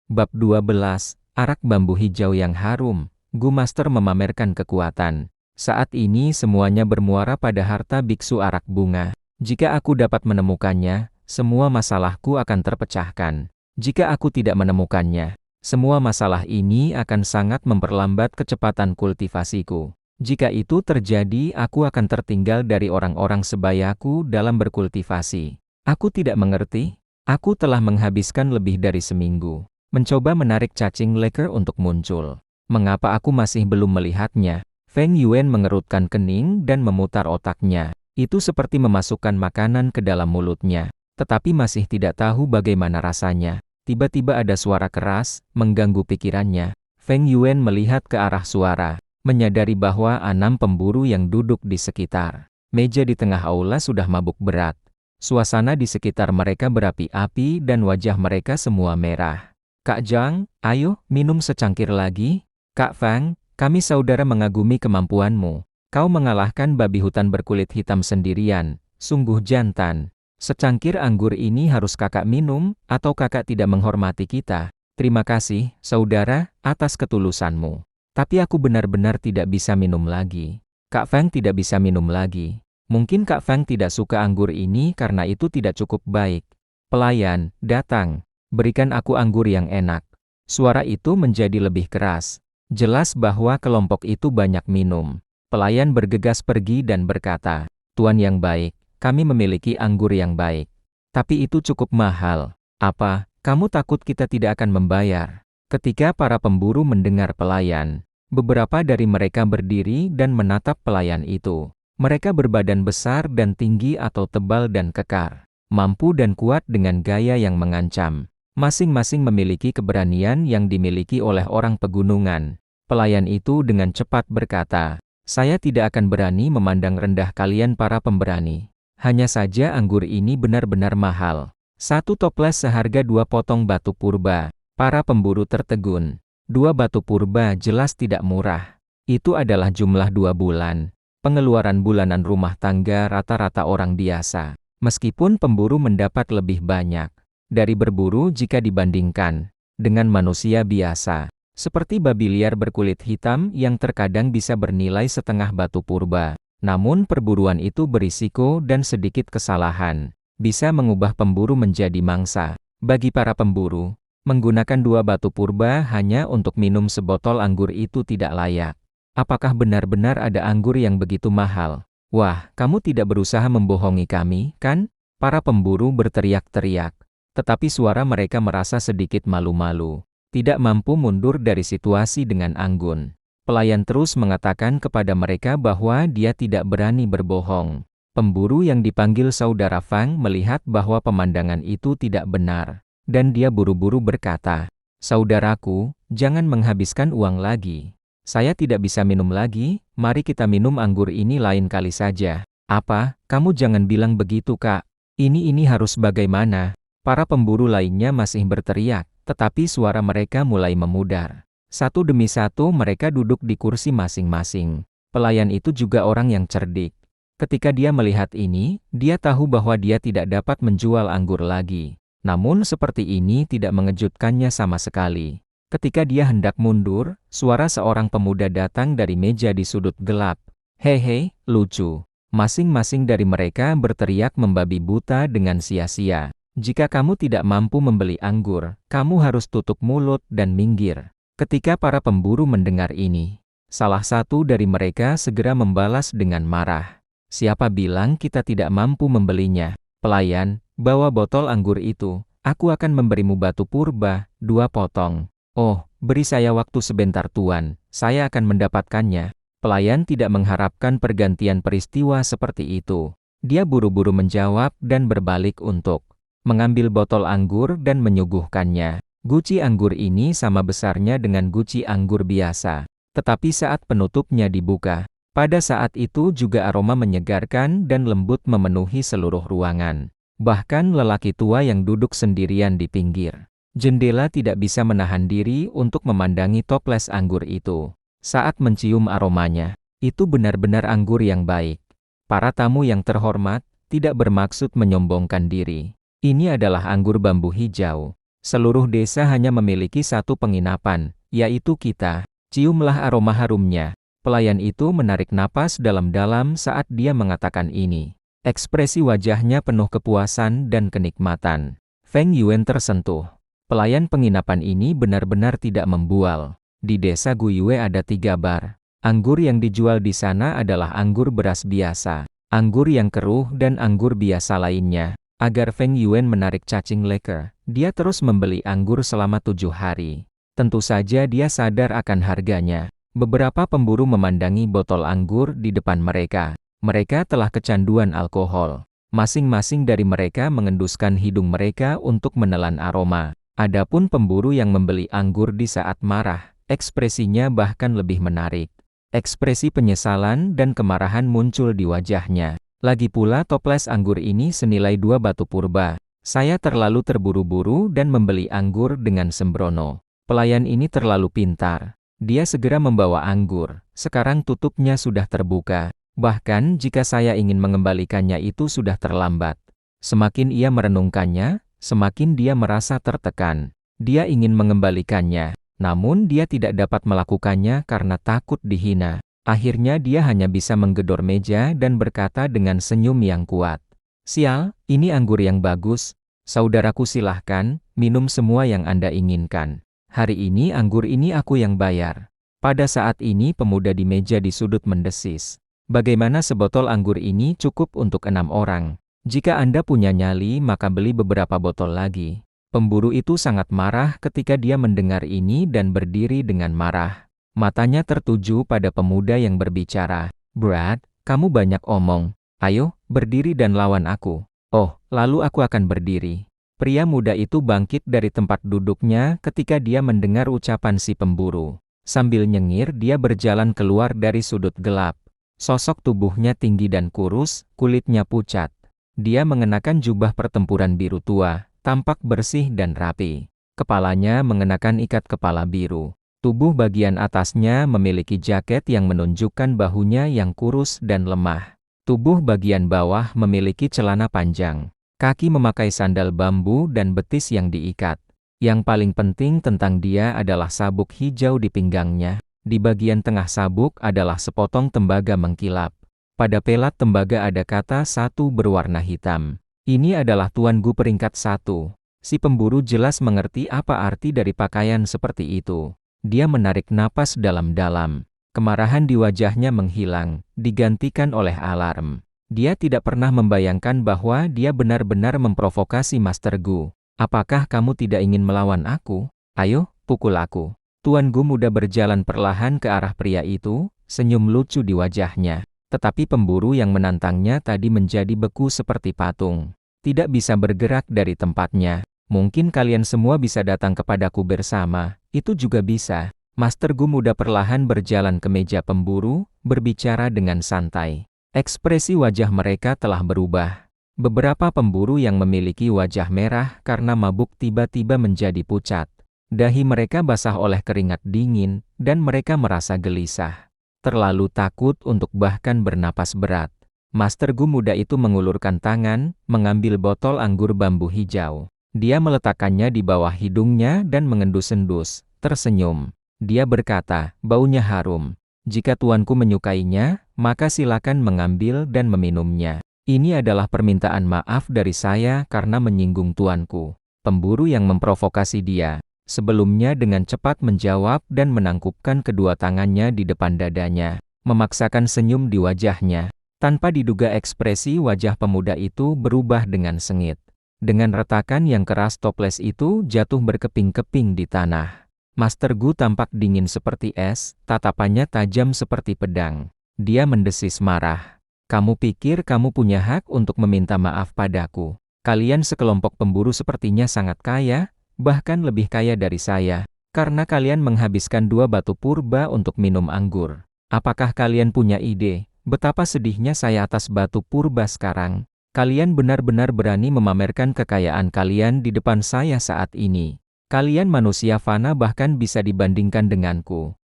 Bab 12, Arak Bambu Hijau yang Harum. Gu Master memamerkan kekuatan. Saat ini semuanya bermuara pada harta biksu arak bunga. Jika aku dapat menemukannya, semua masalahku akan terpecahkan. Jika aku tidak menemukannya, semua masalah ini akan sangat memperlambat kecepatan kultivasiku. Jika itu terjadi, aku akan tertinggal dari orang-orang sebayaku dalam berkultivasi. Aku tidak mengerti. Aku telah menghabiskan lebih dari seminggu mencoba menarik cacing leker untuk muncul. Mengapa aku masih belum melihatnya? Feng Yuan mengerutkan kening dan memutar otaknya. Itu seperti memasukkan makanan ke dalam mulutnya, tetapi masih tidak tahu bagaimana rasanya. Tiba-tiba ada suara keras, mengganggu pikirannya. Feng Yuan melihat ke arah suara, menyadari bahwa 6 pemburu yang duduk di sekitar meja di tengah aula sudah mabuk berat. Suasana di sekitar mereka berapi-api dan wajah mereka semua merah. Kak Zhang, ayo, minum secangkir lagi. Kak Fang, kami saudara mengagumi kemampuanmu. Kau mengalahkan babi hutan berkulit hitam sendirian, sungguh jantan. Secangkir anggur ini harus kakak minum, atau kakak tidak menghormati kita. Terima kasih, saudara, atas ketulusanmu. Tapi aku benar-benar tidak bisa minum lagi. Kak Fang tidak bisa minum lagi. Mungkin Kak Fang tidak suka anggur ini karena itu tidak cukup baik. Pelayan, datang. Berikan aku anggur yang enak. Suara itu menjadi lebih keras. Jelas bahwa kelompok itu banyak minum. Pelayan bergegas pergi dan berkata, "Tuan yang baik, kami memiliki anggur yang baik. Tapi itu cukup mahal. Apa, kamu takut kita tidak akan membayar?" Ketika para pemburu mendengar pelayan, beberapa dari mereka berdiri dan menatap pelayan itu. Mereka berbadan besar dan tinggi atau tebal dan kekar, mampu dan kuat dengan gaya yang mengancam. Masing-masing memiliki keberanian yang dimiliki oleh orang pegunungan. Pelayan itu dengan cepat berkata, "Saya tidak akan berani memandang rendah kalian para pemberani. Hanya saja anggur ini benar-benar mahal. 1 toples seharga 2 potong batu purba." Para pemburu tertegun. 2 batu purba jelas tidak murah. Itu adalah jumlah 2 bulan. Pengeluaran bulanan rumah tangga rata-rata orang biasa. Meskipun pemburu mendapat lebih banyak dari berburu jika dibandingkan dengan manusia biasa, seperti babi liar berkulit hitam yang terkadang bisa bernilai setengah batu purba. Namun perburuan itu berisiko dan sedikit kesalahan bisa mengubah pemburu menjadi mangsa. Bagi para pemburu, menggunakan 2 batu purba hanya untuk minum sebotol anggur itu tidak layak. Apakah benar-benar ada anggur yang begitu mahal? Wah, kamu tidak berusaha membohongi kami, kan? Para pemburu berteriak-teriak. Tetapi suara mereka merasa sedikit malu-malu, tidak mampu mundur dari situasi dengan anggun. Pelayan terus mengatakan kepada mereka bahwa dia tidak berani berbohong. Pemburu yang dipanggil Saudara Fang melihat bahwa pemandangan itu tidak benar, dan dia buru-buru berkata, "Saudaraku, jangan menghabiskan uang lagi. Saya tidak bisa minum lagi, mari kita minum anggur ini lain kali saja." "Apa, kamu jangan bilang begitu Kak. Ini harus bagaimana?" Para pemburu lainnya masih berteriak, tetapi suara mereka mulai memudar. Satu demi satu mereka duduk di kursi masing-masing. Pelayan itu juga orang yang cerdik. Ketika dia melihat ini, dia tahu bahwa dia tidak dapat menjual anggur lagi. Namun seperti ini tidak mengejutkannya sama sekali. Ketika dia hendak mundur, suara seorang pemuda datang dari meja di sudut gelap. "Hehe, lucu." Masing-masing dari mereka berteriak membabi buta dengan sia-sia. "Jika kamu tidak mampu membeli anggur, kamu harus tutup mulut dan minggir." Ketika para pemburu mendengar ini, salah satu dari mereka segera membalas dengan marah. "Siapa bilang kita tidak mampu membelinya? Pelayan, bawa botol anggur itu. Aku akan memberimu batu purba, 2 potong. Oh, beri saya waktu sebentar Tuan, saya akan mendapatkannya." Pelayan tidak mengharapkan pergantian peristiwa seperti itu. Dia buru-buru menjawab dan berbalik untuk mengambil botol anggur dan menyuguhkannya. Guci anggur ini sama besarnya dengan guci anggur biasa. Tetapi saat penutupnya dibuka, pada saat itu juga aroma menyegarkan dan lembut memenuhi seluruh ruangan. Bahkan lelaki tua yang duduk sendirian di pinggir jendela tidak bisa menahan diri untuk memandangi toples anggur itu. Saat mencium aromanya, itu benar-benar anggur yang baik. Para tamu yang terhormat, tidak bermaksud menyombongkan diri. Ini adalah anggur bambu hijau. Seluruh desa hanya memiliki satu penginapan, yaitu kita. Ciumlah aroma harumnya. Pelayan itu menarik napas dalam-dalam saat dia mengatakan ini. Ekspresi wajahnya penuh kepuasan dan kenikmatan. Feng Yuan tersentuh. Pelayan penginapan ini benar-benar tidak membual. Di desa Guyue ada 3 bar. Anggur yang dijual di sana adalah anggur beras biasa, anggur yang keruh dan anggur biasa lainnya. Agar Feng Yuan menarik cacing leker, dia terus membeli anggur selama 7 hari. Tentu saja dia sadar akan harganya. Beberapa pemburu memandangi botol anggur di depan mereka. Mereka telah kecanduan alkohol. Masing-masing dari mereka mengenduskan hidung mereka untuk menelan aroma. Adapun pemburu yang membeli anggur di saat marah, ekspresinya bahkan lebih menarik. Ekspresi penyesalan dan kemarahan muncul di wajahnya. Lagi pula toples anggur ini senilai 2 batu purba. Saya terlalu terburu-buru dan membeli anggur dengan sembrono. Pelayan ini terlalu pintar. Dia segera membawa anggur. Sekarang tutupnya sudah terbuka. Bahkan jika saya ingin mengembalikannya itu sudah terlambat. Semakin ia merenungkannya, semakin dia merasa tertekan. Dia ingin mengembalikannya. Namun dia tidak dapat melakukannya karena takut dihina. Akhirnya dia hanya bisa menggedor meja dan berkata dengan senyum yang kuat. Sial, ini anggur yang bagus. Saudaraku silahkan, minum semua yang Anda inginkan. Hari ini anggur ini aku yang bayar. Pada saat ini pemuda di meja di sudut mendesis. Bagaimana sebotol anggur ini cukup untuk 6 orang? Jika Anda punya nyali maka beli beberapa botol lagi. Pemburu itu sangat marah ketika dia mendengar ini dan berdiri dengan marah. Matanya tertuju pada pemuda yang berbicara. Brad, kamu banyak omong. Ayo, berdiri dan lawan aku. Oh, lalu aku akan berdiri. Pria muda itu bangkit dari tempat duduknya ketika dia mendengar ucapan si pemburu. Sambil nyengir dia berjalan keluar dari sudut gelap. Sosok tubuhnya tinggi dan kurus, kulitnya pucat. Dia mengenakan jubah pertempuran biru tua. Tampak bersih dan rapi. Kepalanya mengenakan ikat kepala biru. Tubuh bagian atasnya memiliki jaket yang menunjukkan bahunya yang kurus dan lemah. Tubuh bagian bawah memiliki celana panjang. Kaki memakai sandal bambu dan betis yang diikat. Yang paling penting tentang dia adalah sabuk hijau di pinggangnya. Di bagian tengah sabuk adalah sepotong tembaga mengkilap. Pada pelat tembaga ada kata 1 berwarna hitam. Ini adalah Tuan Gu peringkat 1. Si pemburu jelas mengerti apa arti dari pakaian seperti itu. Dia menarik napas dalam-dalam. Kemarahan di wajahnya menghilang, digantikan oleh alarm. Dia tidak pernah membayangkan bahwa dia benar-benar memprovokasi Master Gu. Apakah kamu tidak ingin melawan aku? Ayo, pukul aku. Tuan Gu muda berjalan perlahan ke arah pria itu, senyum lucu di wajahnya. Tetapi pemburu yang menantangnya tadi menjadi beku seperti patung. Tidak bisa bergerak dari tempatnya. Mungkin kalian semua bisa datang kepadaku bersama. Itu juga bisa. Master Gu muda perlahan berjalan ke meja pemburu, berbicara dengan santai. Ekspresi wajah mereka telah berubah. Beberapa pemburu yang memiliki wajah merah karena mabuk tiba-tiba menjadi pucat. Dahi mereka basah oleh keringat dingin, dan mereka merasa gelisah. Terlalu takut untuk bahkan bernapas berat. Master Gu muda itu mengulurkan tangan, mengambil botol anggur bambu hijau. Dia meletakkannya di bawah hidungnya dan mengendus-endus, tersenyum. Dia berkata, baunya harum. Jika tuanku menyukainya, maka silakan mengambil dan meminumnya. Ini adalah permintaan maaf dari saya karena menyinggung tuanku. Pemburu yang memprovokasi dia. Sebelumnya dengan cepat menjawab dan menangkupkan kedua tangannya di depan dadanya, memaksakan senyum di wajahnya. Tanpa diduga ekspresi wajah pemuda itu berubah dengan sengit. Dengan retakan yang keras toples itu jatuh berkeping-keping di tanah. Master Gu tampak dingin seperti es, tatapannya tajam seperti pedang. Dia mendesis marah. Kamu pikir kamu punya hak untuk meminta maaf padaku? Kalian sekelompok pemburu sepertinya sangat kaya, bahkan lebih kaya dari saya, karena kalian menghabiskan 2 batu purba untuk minum anggur. Apakah kalian punya ide, betapa sedihnya saya atas batu purba sekarang? Kalian benar-benar berani memamerkan kekayaan kalian di depan saya saat ini. Kalian manusia fana bahkan bisa dibandingkan denganku.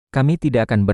Kami tidak akan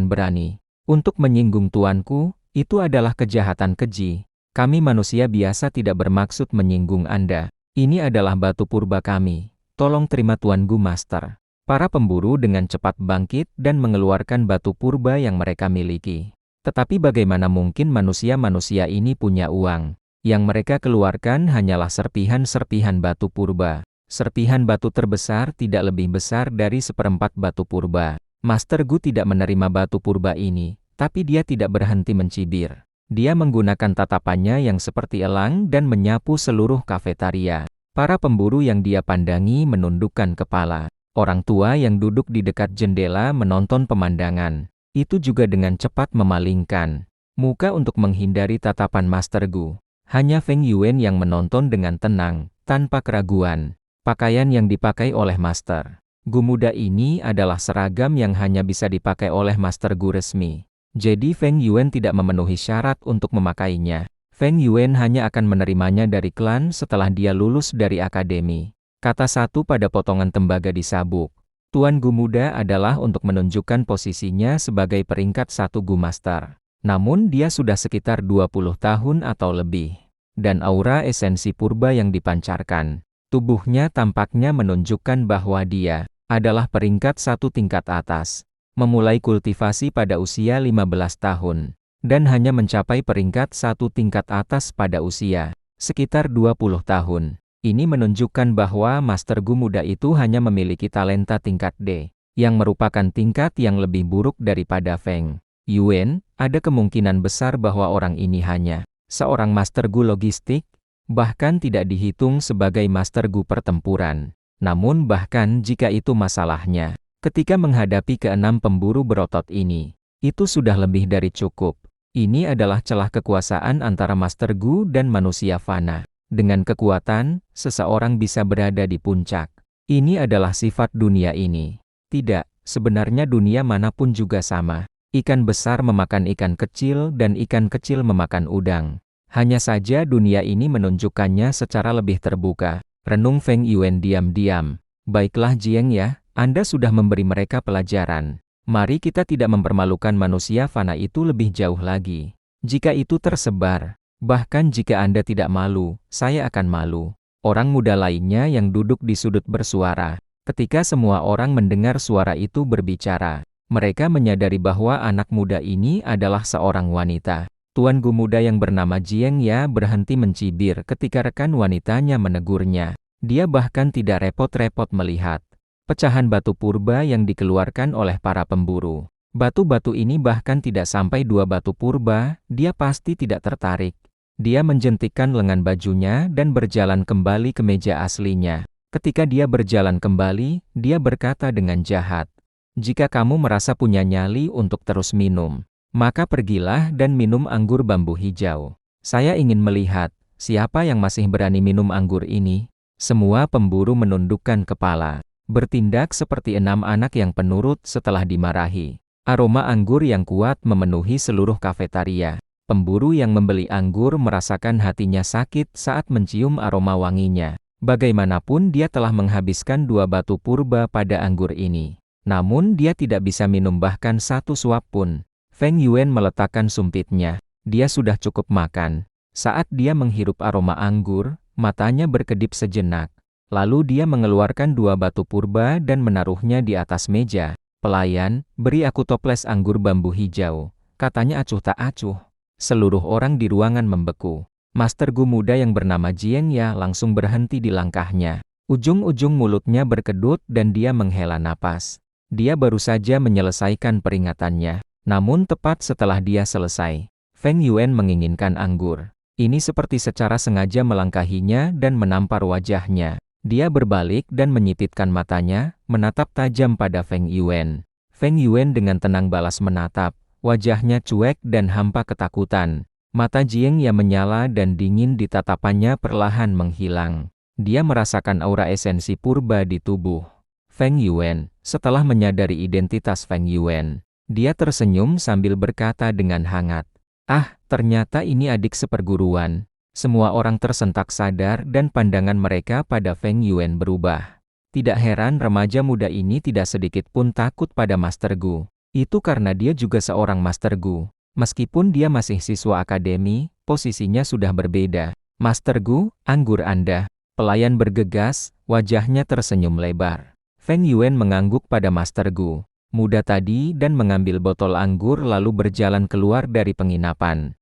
berani. Untuk menyinggung tuanku, itu adalah kejahatan keji. Kami manusia biasa tidak bermaksud menyinggung Anda. Ini adalah batu purba kami. Tolong terima Tuan Gu Master. Para pemburu dengan cepat bangkit dan mengeluarkan batu purba yang mereka miliki. Tetapi bagaimana mungkin manusia-manusia ini punya uang? Yang mereka keluarkan hanyalah serpihan-serpihan batu purba. Serpihan batu terbesar tidak lebih besar dari seperempat batu purba. Master Gu tidak menerima batu purba ini, tapi dia tidak berhenti mencibir. Dia menggunakan tatapannya yang seperti elang dan menyapu seluruh kafetaria. Para pemburu yang dia pandangi menundukkan kepala. Orang tua yang duduk di dekat jendela menonton pemandangan. Itu juga dengan cepat memalingkan muka untuk menghindari tatapan Master Gu. Hanya Feng Yuan yang menonton dengan tenang, tanpa keraguan. Pakaian yang dipakai oleh Master Gu muda ini adalah seragam yang hanya bisa dipakai oleh Master Gu resmi. Jadi Feng Yuan tidak memenuhi syarat untuk memakainya. Feng Yuan hanya akan menerimanya dari klan setelah dia lulus dari akademi. Kata satu pada potongan tembaga di sabuk. Tuan Gu muda adalah untuk menunjukkan posisinya sebagai peringkat satu Gu Master. Namun dia sudah sekitar 20 tahun atau lebih. Dan aura esensi purba yang dipancarkan. Tubuhnya tampaknya menunjukkan bahwa dia adalah peringkat satu tingkat atas. Memulai kultivasi pada usia 15 tahun. Dan hanya mencapai peringkat satu tingkat atas pada usia sekitar 20 tahun. Ini menunjukkan bahwa Master Gu muda itu hanya memiliki talenta tingkat D, yang merupakan tingkat yang lebih buruk daripada Feng Yuan. Ada kemungkinan besar bahwa orang ini hanya seorang Master Gu logistik, bahkan tidak dihitung sebagai Master Gu pertempuran. Namun bahkan jika itu masalahnya, ketika menghadapi keenam pemburu berotot ini, itu sudah lebih dari cukup. Ini adalah celah kekuasaan antara Master Gu dan manusia fana. Dengan kekuatan, seseorang bisa berada di puncak. Ini adalah sifat dunia ini. Tidak, sebenarnya dunia manapun juga sama. Ikan besar memakan ikan kecil dan ikan kecil memakan udang. Hanya saja dunia ini menunjukkannya secara lebih terbuka. Renung Feng Yuan diam-diam. Baiklah Jiang ya, Anda sudah memberi mereka pelajaran. Mari kita tidak mempermalukan manusia fana itu lebih jauh lagi. Jika itu tersebar, bahkan jika Anda tidak malu, saya akan malu. Orang muda lainnya yang duduk di sudut bersuara. Ketika semua orang mendengar suara itu berbicara, mereka menyadari bahwa anak muda ini adalah seorang wanita. Tuan Gu muda yang bernama Jiang Ya berhenti mencibir ketika rekan wanitanya menegurnya. Dia bahkan tidak repot-repot melihat pecahan batu purba yang dikeluarkan oleh para pemburu. Batu-batu ini bahkan tidak sampai 2 batu purba, dia pasti tidak tertarik. Dia menjentikkan lengan bajunya dan berjalan kembali ke meja aslinya. Ketika dia berjalan kembali, dia berkata dengan jahat, "Jika kamu merasa punya nyali untuk terus minum, maka pergilah dan minum anggur bambu hijau. Saya ingin melihat, siapa yang masih berani minum anggur ini?" Semua pemburu menundukkan kepala, bertindak seperti 6 anak yang penurut setelah dimarahi. Aroma anggur yang kuat memenuhi seluruh kafetaria. Pemburu yang membeli anggur merasakan hatinya sakit saat mencium aroma wanginya. Bagaimanapun dia telah menghabiskan 2 batu purba pada anggur ini. Namun dia tidak bisa minum bahkan 1 suap pun. Feng Yuan meletakkan sumpitnya. Dia sudah cukup makan. Saat dia menghirup aroma anggur, matanya berkedip sejenak. Lalu dia mengeluarkan 2 batu purba dan menaruhnya di atas meja. "Pelayan, beri aku toples anggur bambu hijau," katanya acuh tak acuh. Seluruh orang di ruangan membeku. Master Gu muda yang bernama Jiang Ya langsung berhenti di langkahnya. Ujung-ujung mulutnya berkedut dan dia menghela napas. Dia baru saja menyelesaikan peringatannya. Namun tepat setelah dia selesai, Feng Yuan menginginkan anggur. Ini seperti secara sengaja melangkahinya dan menampar wajahnya. Dia berbalik dan menyipitkan matanya, menatap tajam pada Feng Yuan. Feng Yuan dengan tenang balas menatap. Wajahnya cuek dan hampa ketakutan. Mata Jiang Ya menyala dan dingin di tatapannya perlahan menghilang. Dia merasakan aura esensi purba di tubuh Feng Yuan. Setelah menyadari identitas Feng Yuan, dia tersenyum sambil berkata dengan hangat, "Ah, ternyata ini adik seperguruan." Semua orang tersentak sadar dan pandangan mereka pada Feng Yuan berubah. Tidak heran remaja muda ini tidak sedikit pun takut pada Master Gu. Itu karena dia juga seorang Master Gu. Meskipun dia masih siswa akademi, posisinya sudah berbeda. "Master Gu, anggur Anda." Pelayan bergegas, wajahnya tersenyum lebar. Feng Yuan mengangguk pada Master Gu, muda tadi dan mengambil botol anggur lalu berjalan keluar dari penginapan.